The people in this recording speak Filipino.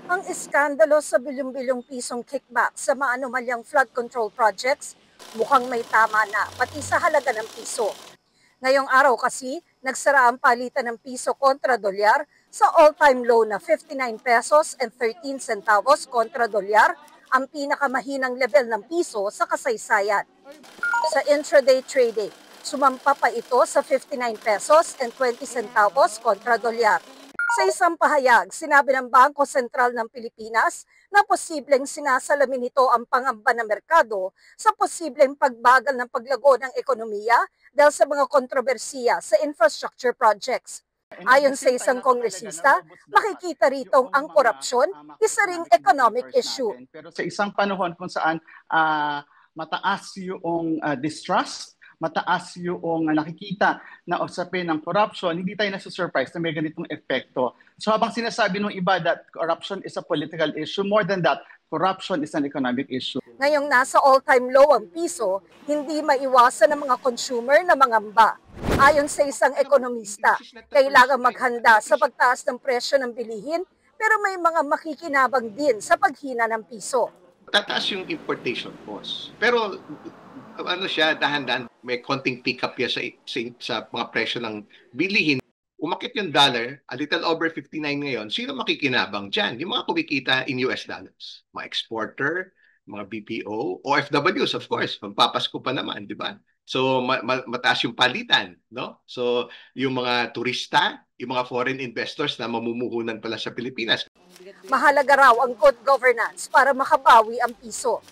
Ang iskandalo sa bilyong-bilyong pisong kickback sa maanumalyang flood control projects mukhang may tama na pati sa halaga ng piso. Ngayong araw kasi, nagsara ang palitan ng piso kontra dolyar sa all-time low na 59 pesos and 13 centavos kontra dolyar, ang pinakamahinang level ng piso sa kasaysayan. Sa intraday trading, sumampa pa ito sa 59 pesos and 20 centavos kontra dolyar. Sa isang pahayag, sinabi ng Bangko Sentral ng Pilipinas na posibleng sinasalamin nito ang pangamba ng merkado sa posibleng pagbagal ng paglago ng ekonomiya dahil sa mga kontrobersiya sa infrastructure projects. Ayon sa isang kongresista, makikita ritong ang korupsyon, isa ring economic issue. Pero sa isang panahon kung saan mataas yung distrust, mataas yung nakikita na usapin ng corruption, hindi tayo nasusurprise na may ganitong epekto. So habang sinasabi ng iba that corruption is a political issue, more than that, corruption is an economic issue. Ngayong nasa all-time low ang piso, hindi maiwasan ng mga consumer na mangamba. Ayon sa isang ekonomista, kailangan maghanda sa pagtaas ng presyo ng bilihin, pero may mga makikinabang din sa paghina ng piso. Tataas yung importation cost. Pero ano siya, dahan-dahan, may konting pick-up yan sa mga presyo ng bilihin. Umakit yung dollar, a little over 59 ngayon, sino makikinabang dyan? Yung mga kumikita in US dollars. Mga exporter, mga BPO, OFWs, of course. Magpapasko pa naman, di ba? So, mataas yung palitan, no? So, yung mga turista, yung mga foreign investors na mamumuhunan pala sa Pilipinas. Mahalaga raw ang good governance para makabawi ang piso.